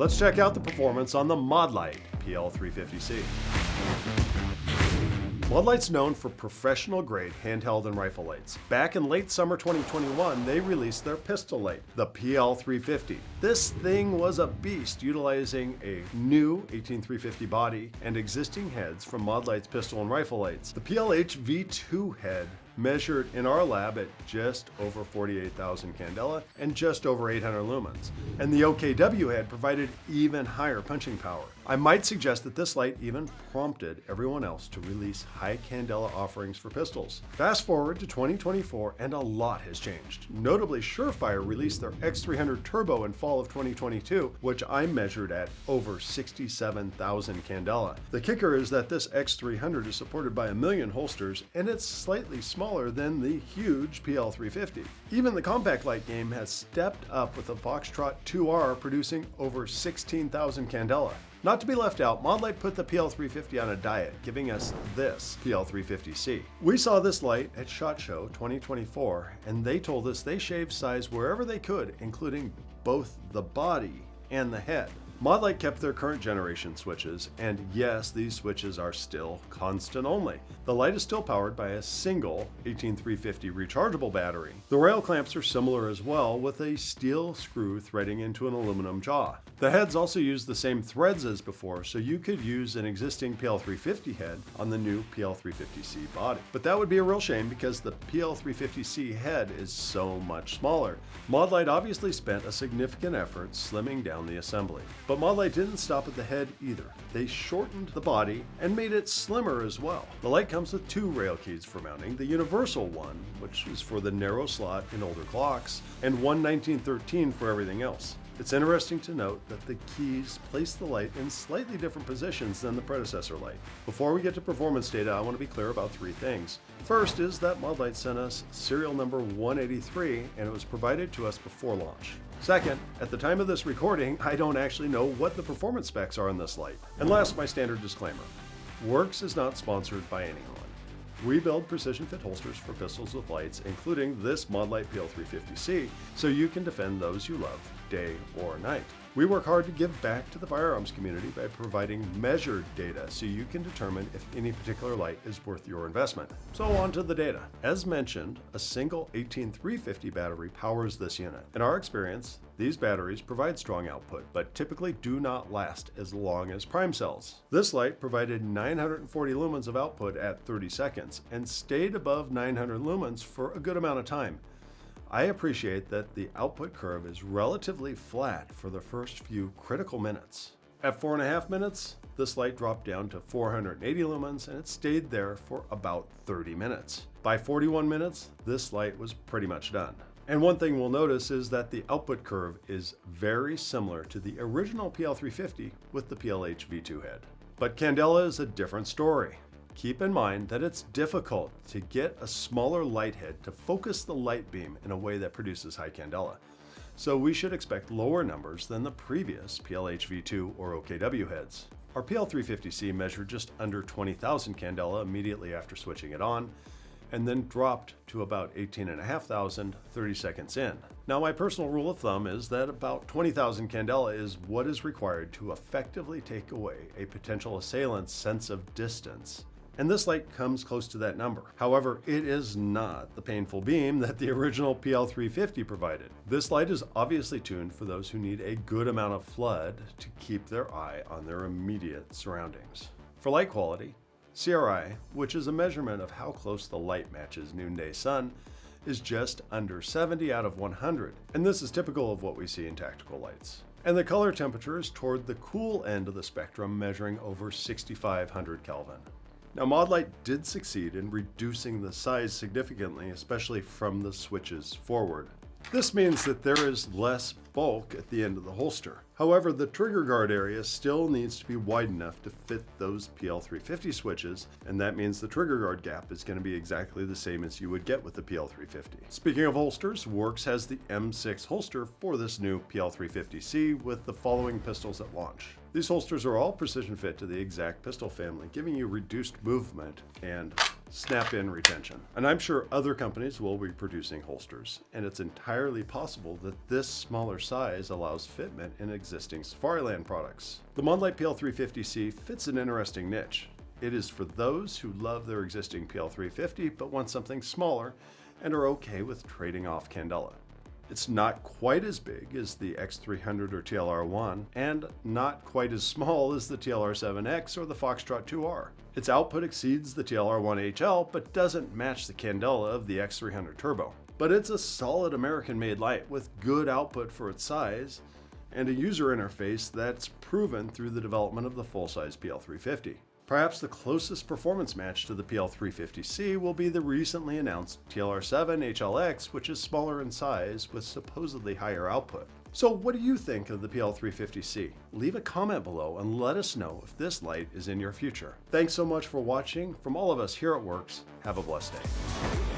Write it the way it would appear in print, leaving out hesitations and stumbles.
Let's check out the performance on the Modlite PL350C. Modlight's known for professional-grade handheld and rifle lights. Back in late summer 2021, they released their pistol light, the PL350. This thing was a beast, utilizing a new 18350 body and existing heads from Modlight's pistol and rifle lights. The PLH V2 head measured in our lab at just over 48,000 candela and just over 800 lumens. And the OKW head provided even higher punching power. I might suggest that this light even prompted everyone else to release high candela offerings for pistols. Fast forward to 2024 and a lot has changed. Notably, Surefire released their X300 Turbo in fall of 2022, which I measured at over 67,000 candela. The kicker is that this X300 is supported by 1 million holsters and it's slightly smaller than the huge PL350. Even the compact light game has stepped up with the Foxtrot 2R producing over 16,000 candela. Not to be left out, Modlight put the PL350 on a diet, giving us this PL350C. We saw this light at SHOT Show 2024, and they told us they shaved size wherever they could, including both the body and the head. Modlight kept their current generation switches, and yes, these switches are still constant only. The light is still powered by a single 18350 rechargeable battery. The rail clamps are similar as well, with a steel screw threading into an aluminum jaw. The heads also use the same threads as before, so you could use an existing PL350 head on the new PL350C body. But that would be a real shame because the PL350C head is so much smaller. Modlight obviously spent a significant effort slimming down the assembly. But Modlight didn't stop at the head either. They shortened the body and made it slimmer as well. The light comes with 2 rail keys for mounting, the universal one, which is for the narrow slot in older clocks, and one 1913 for everything else. It's interesting to note that the keys place the light in slightly different positions than the predecessor light. Before we get to performance data, I want to be clear about 3 things. First is that Modlight sent us serial number 183 and it was provided to us before launch. Second, at the time of this recording, I don't actually know what the performance specs are on this light. And last, my standard disclaimer. Werkz is not sponsored by anyone. We build precision fit holsters for pistols with lights, including this Modlight PL350C, so you can defend those you love, day or night. We work hard to give back to the firearms community by providing measured data so you can determine if any particular light is worth your investment. So on to the data. As mentioned, a single 18350 battery powers this unit. In our experience, these batteries provide strong output, but typically do not last as long as prime cells. This light provided 940 lumens of output at 30 seconds and stayed above 900 lumens for a good amount of time. I appreciate that the output curve is relatively flat for the first few critical minutes. At 4.5 minutes, this light dropped down to 480 lumens and it stayed there for about 30 minutes. By 41 minutes, this light was pretty much done. And one thing we'll notice is that the output curve is very similar to the original PL350 with the PLH V2 head. But candela is a different story. Keep in mind that it's difficult to get a smaller light head to focus the light beam in a way that produces high candela. So we should expect lower numbers than the previous PLH V2 or OKW heads. Our PL350C measured just under 20,000 candela immediately after switching it on, and then dropped to about 18,500 30 seconds in. Now my personal rule of thumb is that about 20,000 candela is what is required to effectively take away a potential assailant's sense of distance. And this light comes close to that number. However, it is not the painful beam that the original PL350 provided. This light is obviously tuned for those who need a good amount of flood to keep their eye on their immediate surroundings. For light quality, CRI, which is a measurement of how close the light matches noonday sun, is just under 70 out of 100, and this is typical of what we see in tactical lights. And the color temperature is toward the cool end of the spectrum, measuring over 6,500 Kelvin. Now Modlight did succeed in reducing the size significantly, especially from the switches forward. This means that there is less bulk at the end of the holster. However, the trigger guard area still needs to be wide enough to fit those PL350 switches, and that means the trigger guard gap is going to be exactly the same as you would get with the PL350. Speaking of holsters, Werkz has the M6 holster for this new PL350C with the following pistols at launch. These holsters are all precision fit to the exact pistol family, giving you reduced movement and snap-in retention. And I'm sure other companies will be producing holsters, and it's entirely possible that this smaller size allows fitment in existing Safariland products. The Modlite PL350C fits an interesting niche. It is for those who love their existing PL350 but want something smaller and are okay with trading off candela. It's not quite as big as the X300 or TLR1, and not quite as small as the TLR7X or the Foxtrot 2R. Its output exceeds the TLR1HL, but doesn't match the candela of the X300 Turbo. But it's a solid American-made light with good output for its size, and a user interface that's proven through the development of the full-size PL350. Perhaps the closest performance match to the PL350C will be the recently announced TLR7 HLX, which is smaller in size with supposedly higher output. So what do you think of the PL350C? Leave a comment below and let us know if this light is in your future. Thanks so much for watching. From all of us here at Werkz, have a blessed day.